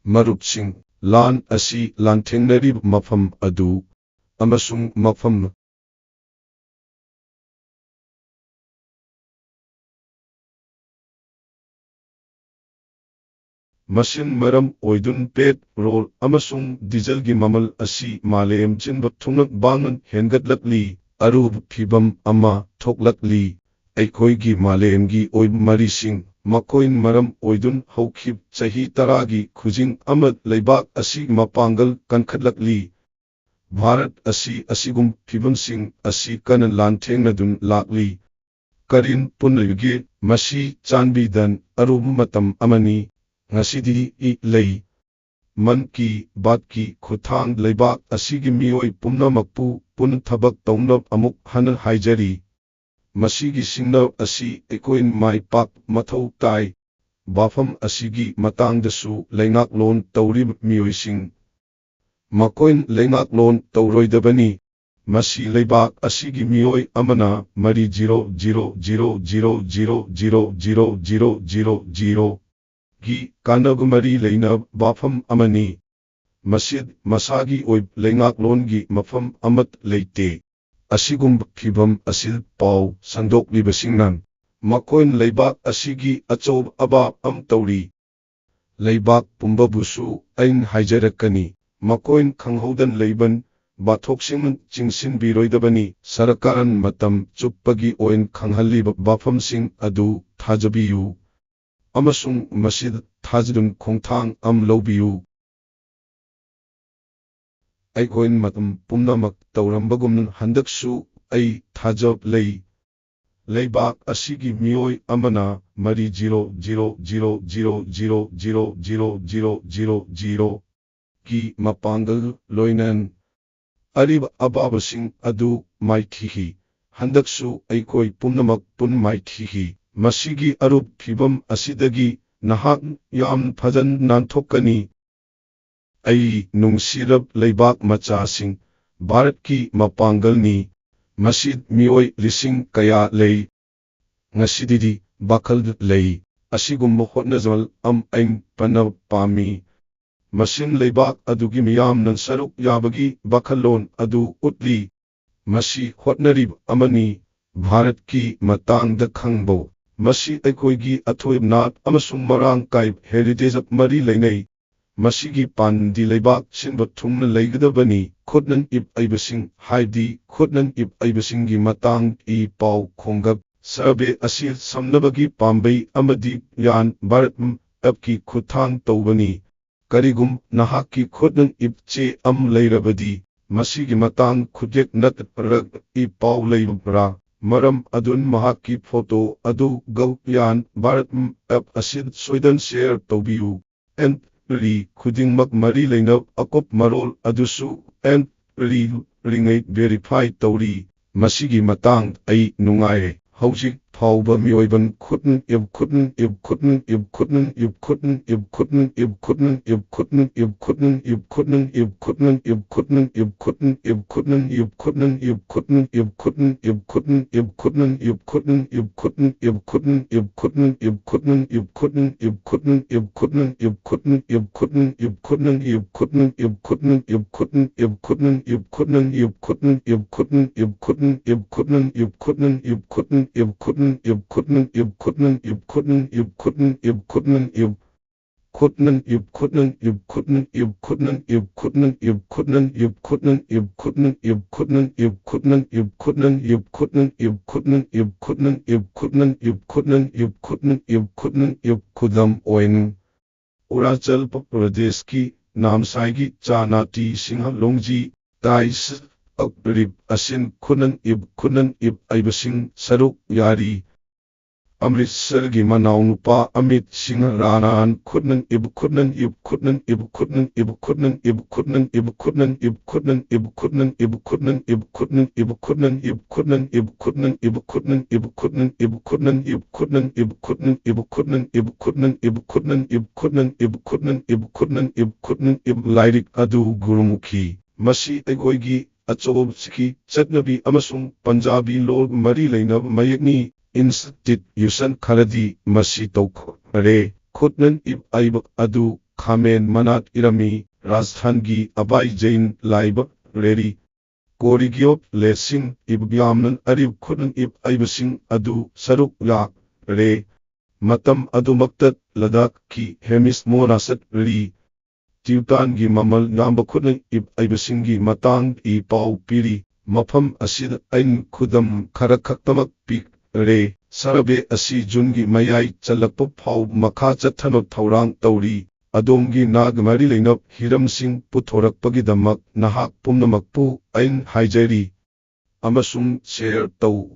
ꯃꯔꯨꯞꯁꯤꯡ, ꯂꯥꯟ ꯑꯁꯤ ꯂꯥꯟꯊꯦꯡꯅꯔꯤꯕ ꯃꯐꯝ ꯑꯗꯨ ꯑꯃꯁꯨꯡ ꯃꯐꯝ ꯃꯁꯤꯅ ꯃꯔꯝ ꯑꯣꯏꯗꯨꯅ ꯄꯦꯠꯔꯣꯜ ꯑꯃꯁꯨꯡ ꯗꯤꯖꯜꯒꯤ ꯃꯃꯜ ꯑꯁꯤ ꯃꯥꯂꯦꯝ ꯁꯤꯟꯕ ꯊꯨꯡꯅ ꯕꯥꯡꯅ ꯍꯦꯟꯒꯠꯂꯛꯂꯤ, ꯑꯔꯨꯕ ꯐꯤꯚꯝ ꯑꯃ ꯊꯣꯛꯂꯛꯂꯤ꯫ ꯑꯩꯈꯣꯏꯒꯤ ꯃꯥꯂꯦꯝꯒꯤ ꯑꯣꯏꯕ ꯃꯔꯤꯁꯤꯡ, ꯃꯈꯣꯏꯅ ꯃꯔꯝ ꯑꯣꯏꯗꯨꯅ ꯍꯧꯈꯤꯕ ꯆꯍꯤ ꯇꯔꯥꯒꯤ ꯈꯨꯖꯤꯡ ꯑꯃꯗ ꯂꯩꯕꯥꯛ ꯑꯁꯤꯒꯤ ꯃꯄꯥꯡꯒꯜ ꯀꯟꯈꯠꯂꯛꯂꯤ꯫ ꯚꯥꯔꯠ ꯑꯁꯤ ꯑꯁꯤꯒꯨꯝꯕ ꯐꯤꯚꯝꯁꯤꯡ ꯑꯁꯤ ꯀꯟꯅ ꯂꯥꯟꯊꯦꯡꯅꯗꯨꯅ ꯂꯥꯛꯂꯤ꯫ ꯀꯔꯤꯅ ꯄꯨꯟꯅꯔꯤꯕꯒꯦ? ꯃꯁꯤ ꯆꯥꯟꯕꯤꯗꯨꯅ ꯑꯔꯨꯕ ꯃꯇꯝ ꯑꯃꯅꯤ꯫ ꯉꯁꯤꯗꯤ ꯂꯩ ꯃꯟ ꯀꯤ ꯕꯥꯠꯀꯤ ꯈꯨꯠꯊꯥꯡꯗ ꯂꯩꯕꯥꯛ ꯑꯁꯤꯒꯤ ꯃꯤꯑꯣꯏ ꯄꯨꯝꯅꯃꯛꯄꯨ ꯄꯨꯟꯅ ꯊꯕꯛ ꯇꯧꯅꯕ ꯑꯃꯨꯛ ꯍꯟꯅ ꯍꯥꯏꯖꯔꯤ꯫ ꯃꯁꯤꯒꯤ ꯁꯤꯡꯅꯕ ꯑꯁꯤ ꯑꯩꯈꯣꯏꯅ ꯃꯥꯏ ꯄꯥꯛꯄ ꯃꯊꯧ ꯇꯥꯏ꯫ ꯋꯥꯐꯝ ꯑꯁꯤꯒꯤ ꯃꯇꯥꯡꯗꯁꯨ ꯂꯩꯉꯥꯛꯂꯣꯟ ꯇꯧꯔꯤꯕ ꯃꯤꯑꯣꯏꯁꯤꯡ, ꯃꯈꯣꯏꯅ ꯂꯩꯉꯥꯛꯂꯣꯟ ꯇꯧꯔꯣꯏꯗꯕꯅꯤ꯫ ꯃꯁꯤ ꯂꯩꯕꯥꯛ ꯑꯁꯤꯒꯤ ꯃꯤꯑꯣꯏ ꯑꯃꯅ 40000000000 ꯒꯤ ꯀꯥꯟꯅꯕ ꯃꯔꯤ ꯂꯩꯅꯕ ꯋꯥꯐꯝ ꯑꯃꯅꯤ꯫ ꯃꯁꯤꯗ ꯃꯁꯥꯒꯤ ꯑꯣꯏꯕ ꯂꯩꯉꯥꯛꯂꯣꯟꯒꯤ ꯃꯐꯝ ꯑꯃꯠꯇ ꯂꯩꯇꯦ꯫ ꯑꯁꯤꯒꯨꯝꯕ ꯐꯤꯚꯝ ꯑꯁꯤꯗ ꯄꯥꯎ ꯁꯟꯗꯣꯛꯂꯤꯕꯁꯤꯡꯅ ꯃꯈꯣꯏꯅ ꯂꯩꯕꯥꯛ ꯑꯁꯤꯒꯤ ꯑꯆꯧꯕ ꯑꯋꯥꯕ ꯑꯃ ꯇꯧꯔꯤ꯫ ꯂꯩꯕꯥꯛ ꯄꯨꯝꯕꯕꯨꯁꯨ ꯑꯩꯅ ꯍꯥꯏꯖꯔꯛꯀꯅꯤ, ꯃꯈꯣꯏꯅ ꯈꯪꯍꯧꯗꯅ ꯂꯩꯕ ꯋꯥꯊꯣꯛꯁꯤꯡꯅ ꯆꯤꯡꯁꯤꯟꯕꯤꯔꯣꯏꯗꯕꯅꯤ꯫ ꯁꯔꯀꯥꯔꯅ ꯃꯇꯝ ꯆꯨꯞꯄꯒꯤ ꯑꯣꯏꯅ ꯈꯪꯍꯜꯂꯤꯕ ꯋꯥꯐꯝꯁꯤꯡ ꯑꯗꯨ ꯊꯥꯖꯕꯤꯌꯨ ꯑꯃꯁꯨꯡ ꯃꯁꯤꯗ ꯊꯥꯖꯗꯨꯅ ꯈꯣꯡꯊꯥꯡ ꯑꯃ ꯂꯧꯕꯤꯌꯨ꯫ ꯑꯩꯈꯣꯏꯅ ꯃꯇꯝ ꯄꯨꯝꯅꯃꯛ ꯇꯧꯔꯝꯕꯒꯨꯝꯅ ꯍꯟꯗꯛꯁꯨ ꯑꯩ ꯊꯥꯖꯕ ꯂꯩ꯫ ꯂꯩꯕꯥꯛ ꯑꯁꯤꯒꯤ ꯃꯤꯑꯣꯏ ꯑꯃꯅ 400000000 ꯒꯤ ꯃꯄꯥꯡꯒꯜꯒ ꯂꯣꯏꯅꯅ ꯑꯔꯤꯕ ꯑꯋꯥꯕꯁꯤꯡ ꯑꯗꯨ ꯃꯥꯏꯊꯤꯈꯤ꯫ ꯍꯟꯗꯛꯁꯨ ꯑꯩꯈꯣꯏ ꯄꯨꯝꯅꯃꯛ ꯄꯨꯟꯅ ꯃꯥꯏꯊꯤꯈꯤ꯫ ꯃꯁꯤꯒꯤ ꯑꯔꯨꯕ ꯐꯤꯚꯝ ꯑꯁꯤꯗꯒꯤ ꯅꯍꯥꯛꯅ ꯌꯥꯝꯅ ꯐꯖꯅ ꯅꯥꯟꯊꯣꯛꯀꯅꯤ꯫ ꯑꯩ ꯅꯨꯡꯁꯤꯔꯕ ꯂꯩꯕꯥꯛ ꯃꯆꯥꯁꯤꯡ, ꯚꯥꯔꯠꯀꯤ ꯃꯄꯥꯡꯒꯜꯅꯤ꯫ ꯃꯁꯤꯗ ꯃꯤꯑꯣꯏ ꯂꯤꯁꯤꯡ ꯀꯌꯥ ꯂꯩ꯫ ꯉꯁꯤꯗꯤ ꯋꯥꯈꯜꯗ ꯂꯩ꯫ ꯑꯁꯤꯒꯨꯝꯕ ꯍꯣꯠꯅꯖꯃꯜ ꯑꯃ ꯑꯩꯅ ꯄꯟꯅꯕ ꯄꯥꯝꯃꯤ꯫ ꯃꯁꯤꯅ ꯂꯩꯕꯥꯛ ꯑꯗꯨꯒꯤ ꯃꯤꯌꯥꯝꯅ ꯁꯔꯨꯛ ꯌꯥꯕꯒꯤ ꯋꯥꯈꯜꯂꯣꯟ ꯑꯗꯨ ꯎꯠꯂꯤ꯫ ꯃꯁꯤ ꯍꯣꯠꯅꯔꯤꯕ ꯑꯃꯅꯤ꯫ ꯚꯥꯔꯠꯀꯤ ꯃꯇꯥꯡꯗ ꯈꯪꯕ꯫ ꯃꯁꯤ ꯑꯩꯈꯣꯏꯒꯤ ꯑꯊꯣꯏꯕ ꯅꯥꯠ ꯑꯃꯁꯨꯡ ꯃꯔꯥꯡ ꯀꯥꯏꯕ ꯍꯦꯔꯤꯇꯦꯖꯒ ꯃꯔꯤ ꯂꯩꯅꯩ꯫ ꯃꯁꯤꯒꯤ ꯄꯥꯟꯗꯝꯗꯤ ꯂꯩꯕꯥꯛ ꯁꯤꯟꯕ ꯊꯨꯡꯅ ꯂꯩꯒꯗꯕꯅꯤ꯫ ꯈꯨꯠꯅ ꯏꯕꯁꯤꯡ, ꯍꯥꯏꯕꯗꯤ ꯈꯨꯠꯅ ꯏꯕꯁꯤꯡꯒꯤ ꯃꯇꯥꯡꯗ ꯄꯥꯎ ꯈꯣꯡꯒꯞ ꯁꯔꯚꯦ ꯑꯁꯤ ꯁꯝꯅꯕꯒꯤ ꯄꯥꯝꯕꯩ ꯑꯃꯗꯤ ꯚꯥꯔꯠꯀꯤ ꯈꯨꯠꯊꯥꯡ ꯇꯧꯕꯅꯤ꯫ ꯀꯔꯤꯒꯨꯝꯕ ꯅꯍꯥꯛꯀꯤ ꯈꯨꯠꯅ ꯏꯕ ꯆꯦ ꯑꯃ ꯂꯩꯔꯕꯗꯤ, ꯃꯁꯤꯒꯤ ꯃꯇꯥꯡꯗ ꯈꯨꯠꯌꯦꯛ ꯅꯠꯇ꯭ꯔꯒ ꯏ-ꯄꯥꯎ ꯂꯩꯕ꯭ꯔꯥ? ꯃꯔꯝ ꯑꯗꯨꯅ ꯃꯍꯥꯛꯀꯤ ꯐꯣꯇꯣ ꯑꯗꯨ ꯚꯥꯔꯠ ꯑꯁꯤꯗ ꯁꯣꯏꯗꯅ ꯁꯦꯌꯔ ꯇꯧꯕꯤꯌꯨ꯫ ꯑꯦꯟꯇ꯭ꯔꯤ ꯈꯨꯗꯤꯡꯃꯛ ꯃꯔꯤ ꯂꯩꯅꯕ ꯑꯀꯨꯞꯄ ꯃꯔꯣꯜ ꯑꯗꯨꯁꯨ ꯑꯦꯟꯇ꯭ꯔꯤꯉꯩ ꯚꯦꯔꯤꯐꯥꯏ ꯇꯧꯔꯤ꯫ ꯃꯁꯤꯒꯤ ꯃꯇꯥꯡꯗ ꯑꯩ ꯅꯨꯡꯉꯥꯏꯔꯦ꯫ ꯍꯧꯖꯤꯛ ꯐꯥꯎꯕ ꯃꯤꯑꯣꯏꯕꯅ ꯈꯨꯠꯅ ꯏꯕ ꯈꯨꯗꯝ ꯑꯣꯏꯅ ꯑꯔꯨꯅꯥꯆꯜ ꯄ꯭ꯔꯗꯦꯁꯀꯤ ꯅꯥꯝꯁꯥꯏꯒꯤ ꯆꯥ-ꯅꯥꯇꯤ ꯁꯤꯡꯍ-ꯂꯣꯡꯖꯤ ꯇꯥꯏꯁ ꯑꯛꯔꯤꯞ ꯑꯁꯤꯅ ꯈꯨꯠꯅ ꯏꯕꯁꯤꯡ ꯁꯔꯨꯛ ꯌꯥꯔꯤ꯫ ꯑꯃ꯭ꯔꯤꯠꯁꯔꯒꯤ ꯃꯅꯥꯎꯅꯨꯄꯥ ꯑꯃꯤꯠ ꯁꯤꯡꯍ ꯔꯥꯅꯥꯅ ꯈꯨꯠꯅ ꯏꯕ ꯂꯥꯏꯔꯤꯛ ꯑꯗꯨ ꯒꯨꯔꯨꯃꯨꯈꯤ꯫ ꯃꯁꯤ ꯑꯩꯈꯣꯏꯒꯤ ꯑꯆꯧꯕ ꯁꯤꯈꯤ ꯆꯠꯅꯕꯤ ꯑꯃꯁꯨꯡ ꯄꯟꯖꯥꯕꯤ ꯂꯣꯟꯒ ꯃꯔꯤ ꯂꯩꯅꯕ ꯃꯌꯦꯛꯅꯤ꯫ ꯏꯟꯁꯇꯤꯇ꯭ꯌꯨꯁꯟ ꯈꯔꯗꯤ ꯃꯁꯤ ꯇꯧꯈ꯭ꯔꯦ꯫ ꯈꯨꯠꯅ ꯏꯕ ꯑꯗꯨ Khamen Manat Irami, Rajasthangi Abai Jain Laiba, Reri, Korigiop Lesing Ibyaman Arib Kudan Ib Ibasing Adu Saruk Lak, Re, Matam Adumaktat Ladak Ki Hemis Monasat Ri, Tiutan Gi Mamal Namba Kudan Ib Ibasingi Matang I Pau Piri, Mapam Asid Ain Kudam Karakaktamak Pik, Re, Sarabe Asi Jungi Mayai Chalakpa Pau Makha Chathanot Taurang Tauri, Adongi Nagmari Lainop Hiram Singh Putorak Pagidamak Nahak Pumnamakpu Ain Haijari, Amasung Share Tau.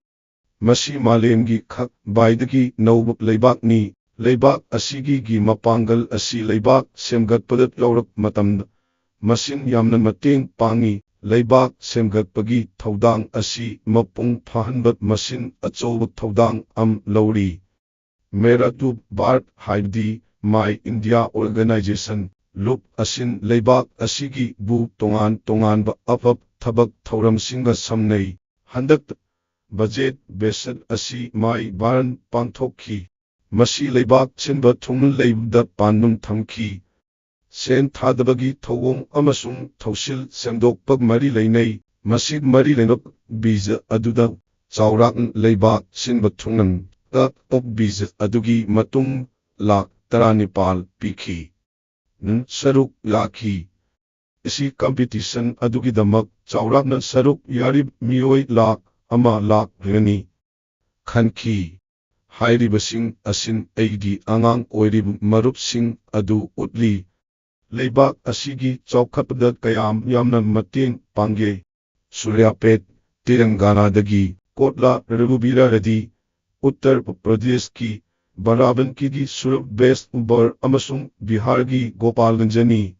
Masi Malemgi Khak Baidagi Naubuk Leibakni, Leibak Asigi Gi Mapangal Asi Leibak Semgat Padat Laurak Matamda, Masin Yamnan Mating Pangi, Leibak Semgat Pagi Taudang Asi Mapung Pahanbat Masin Achobuk Taudang Lauri. Meratub Bart Haibdi, My India Organization, Lup Asin Leibak Asigi Bu Tongan Ba Apap Tabak Tauram Singa Samnei, Handak Budget Besed Asi Mai Baran Pangtokhi, Masi Leibak Sinba Tungun Leibda Panum Tamki, Sen Tadabagi Tawong Amasung Tausil Semdok Pag Mari Lainei, Masig Mari Lainop Biza Aduda, Zaurak Leibak Sinba Tungan, Up Biza Adugi Matung, Lak Taranipal Piki, Saruk Laki. Isi competition Adugi Damak, Zaurak Nan Saruk Yarib Mioi Lak. Ama Lak Rani Khanki Hairibasing Asin Aidi Angang Oirib Marup Sing Adu Utli Leibak Asigi Chaukapada Kayam Yamna Mating Pange Suryapet Telangana Dagi Kotla Rubira Radi Uttar Pradesh Ki Baraban Kigi Surab Best Bar Amasung Bihargi Gopalganjani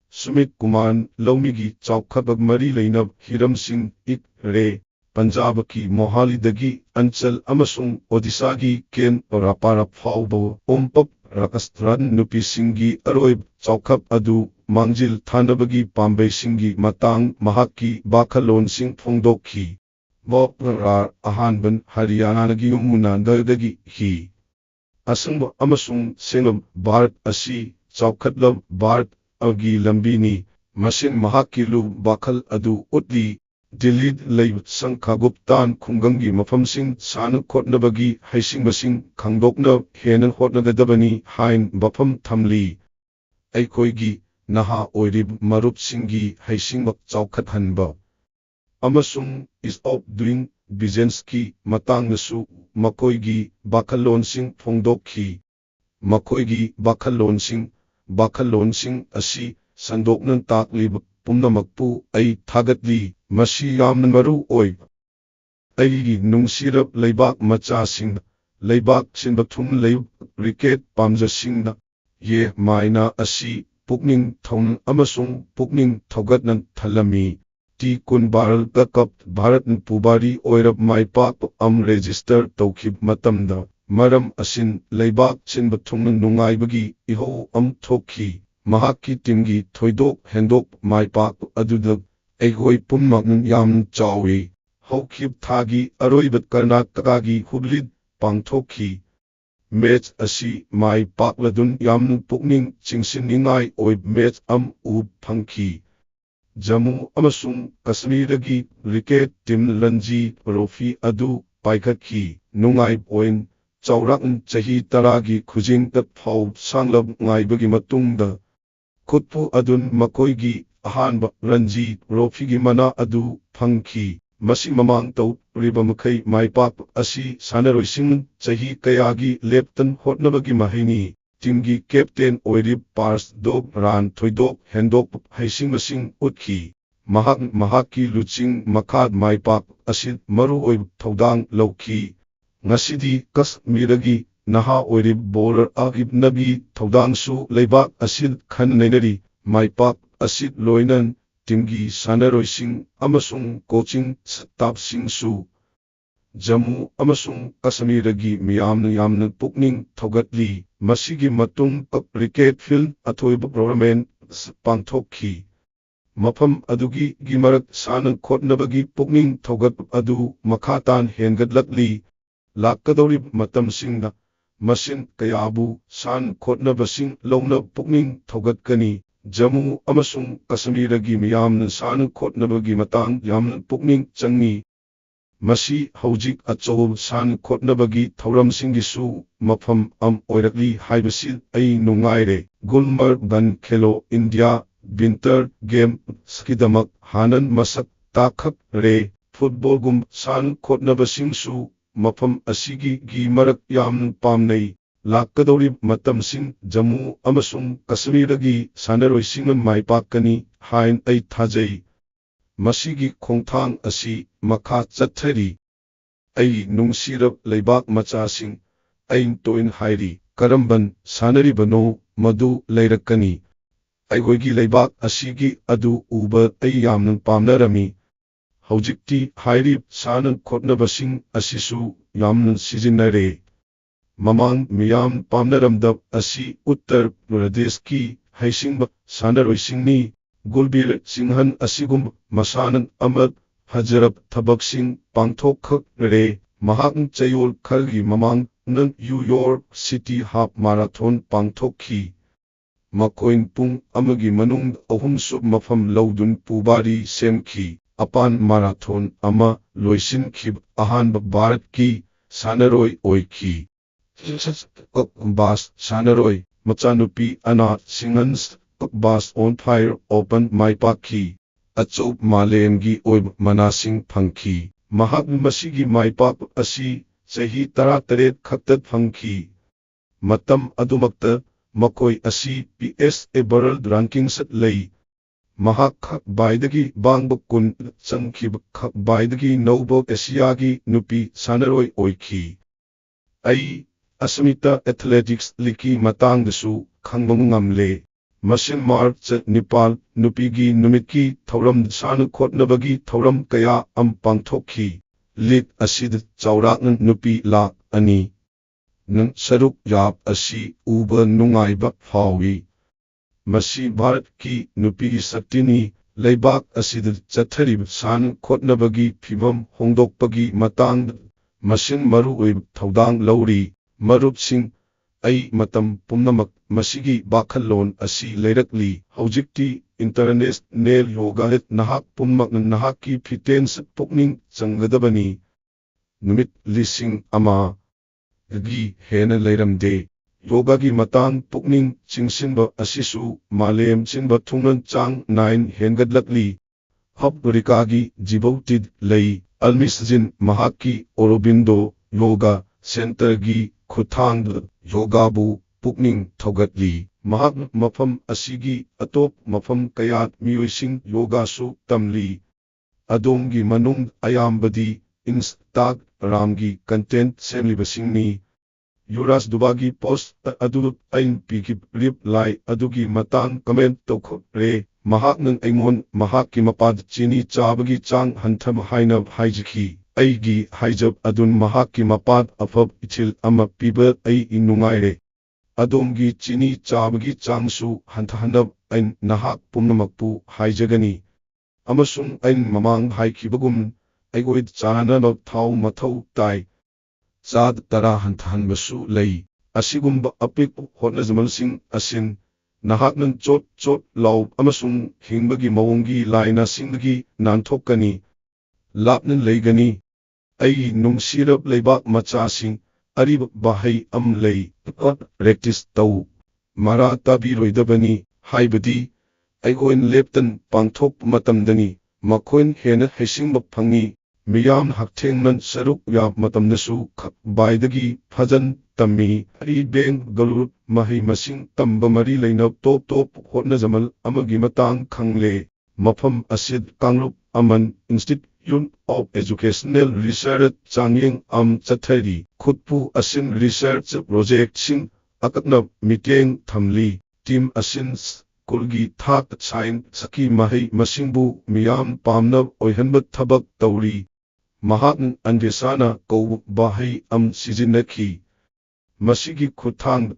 Sumit Kuman Laumigi Chaukapag Mari Lainab Hiram Singh Ik Re Punjab ki Mohali dagi Anchal Amasung Odisha Ken Rapara Faubo Ompap Rakastran Nupi Singi Aroib Chaukap Adu Mangjil Thanabagi Pambay Singi Matang Mahaki Bakalon Sing Phongdokhi Boprar Ahanban Haryana Nagi Umunandagi Hi Asangba Amasung Singam Bharat Asi Chaukatlam Bharat Agi Lambini Masin Mahakilu Bakal Adu Utli Delhi Leib Sangkaguptan Kungangi Mafamsing Sana Kotnabagi Haisingmasing Kangdokna Henan Hotnagadabani Hain Bapam Tamli Aikoigi Naha Oirib Marup Singi Haisingmak Chaukat Hanba Amasung is of doing Bizenski Matang Nasu Makoigi Bakalon Sing Phongdokhi Makoigi Bakalon Sing Asi Sandoknan Taklib Pumnamakpu Ay Tagatli Masi Yamnan Maru Oi Ay Nungsirap Leibak Macha Sing Leibak Sinbatum Leib Riket Pamja Singna Ye Maina Asi Pukning Thong Amasung Pukning Thogatnan Thalami Ti Kun Baral Kakap Bharat Pubari Oirap Maipak Register Tokib Matamda Maram Asin Leibak Sinbatum Nungaibagi Iho Thokhi Mahaki Timgi Thoidok Hendok Maipak Adudak Egoi Pummakn Yam Chawi Hokib Thagi Aroibat Karnataka Hublid Pangtokhi Met Asi Mai Pakladun Yam Pukning Chingsiningai Oib Met U Pangki Jammu Amasung Kashmiragi Riket Tim Lanji Rofi Adu Paikaki Nungai Point Chaurak Chahi Taragi Kujing Tat Pau Sanglab Ngaibagi Matungda Kutpu Adun Makoigi Ahanba Ranji Rofigi Mana Adu Pangki Masi Mamang Tau Ribamakay Maipak Asi Sanaroising Chahi Kayagi Leptan Hotnabagi Mahini Timgi Captain Oirib Pars Dog Ran Thoidok Hendok Haising Masing Utki Mahaki Luching Makad Maipak Asid Maru Oib Taudang Lauki Ngasidi Kashmiragi Naha Oirib Bowler Agib Nabi Taudangsu Leibak Asid Khannainari Maipak Asid Loinan Timgi Sanaroising Amasung Coaching Staff Singsu Jammu Amasung Kashmiragi Miyamna Pukning Thogatli Masigi Matung Riket Field Athoiba Program Pangtokhi Mapam Adugi Gimarak Sanan Kotnabagi Pukning Thogat Adu Makatan Hengadlatli Lakadorib Matam Singna masin kayabu san khotnabasing lawna pukning thogatkani. Jammu amasung Kashmiragi miyamna san khotnabagi matang yamna pukning changi. Masi haujik achou san khotnabagi thauramsinggisu mafam oirakli haibasi ai nungaire. Gulmarg Ban Khelo India Winter Game Skidamak Hanan Masak Takhak Re Football Gum San Khotnabasingsu mafam asigi gi marak yam pamnei. Lakadori matamsing Jammu amasung Kashmiragi sanaroising maipakani hain ai thajai. Masigi khongthang asi makha chathari. Ai nungsirap leibak machasing ain toin hairi karamban sanaribano madu leirakani. Aigoigi leibak asigi adu uba ai yamnan pamnarami. Haujikti hairi sanan khotnabasing asisu yamnan sizinare. Mamang miyam pamnaramdab asi Uttar Pradesh ki haisingba sanaroisingni. Gulbir Singhan asigum masanan amad hajarab thabaksing pangthok re. Mahang chayol khalgi mamang ng New York City Half Marathon pangthokhi. Makoin pung amagi manung ahumsub mafam laudun pubari semki. Apan marathon ama loisin khib ahanba Bharat ki sanaroi oiki. Bas sanaroi machanupi Anat Singhans Bas on Fire Open Maipakhi. Achou malemgi oib manasing phangki. Mahak masigi maipak asi chahi 13 khaktat phangki. Matam adumakta makoi asi PSA World Rankings lei. Mahak khak baidagi bangbak kun changkhib khak baidagi nobok Asiagi nupi sanaroi oiki. Ai Asmita Athletics liki matangdasu khangbam ngamle. Masin March Nepal nupigi numiki thauram san khotnabagi thauram kaya pangthokhi. Lit asid chauraknan nupi lak ani. Nang saruk yap asi uba nungaiba phawi. Masi Bharat ki nupigi saktini leibak asid chatharib san khotnabagi phibam hongdokpagi matang. Masin maruoib thaudang lauri marup sing. Ai matam pumnamak masigi bakhallon asi leirakli haujikti International Yoga nahak pummak nahaki fitness pukning changadabani. Numit lising ama gi hena leiramde. Yoga gi matang pukning chingsinba asisu malem sinba thungan chang 9 hengadlakli. Habrikagi jibautid lei almisjin mahaki Aurobindo Yoga Center gi Khutang Yogabu pukning thogatli. Mahak mafam asigi atop mafam kayat miyoising yoga su tamli. Adongi manung ayambadi Instagramgi content semlibasingni. Yuras dubagi post adu ain pikip reply adugi matang comment tokho re. Mahak ng aingon mahaki mapad chini chabagi chang hantham hainab haijiki. Aigi haijab adun mahaki mapad afab ichil ama piba ay inungaire. Adongi chini chabagi changsu hanthanab ain nahak pumnamakpu haijagani. Amasung ain mamang haikibagum aigoid chananab thau mathau tai. Chad tara hanthanbasu lei. Asigumba apik hotnazamalsing asin. Nahak ng chot lau amasung hingbagi mawongi laina singdagi nanthokani. Lapnan leigani. Ai nungsirap leibak machasing arib bahai lei practice tau mara tabiroidabani haibadi aigoin leptan pangthok matamdani makoin hena haisingba phangi miyam hakthengnan saruk yap matamnasu khak baidagi phajan tammi ai beng galut mahai masing tamba mari leinab top hotnajamal amagi matang khangle mafam asid Kangrup Aman Institute of Educational Research Changyeng chathari khutpu asin research project sing akatnab miteng thamli team asin kulgi thak sign saki mahai masingbu miyam pamnab oihanba thabak tauri. Mahak andesana ko bahai sizinakhi. Masigi khuthang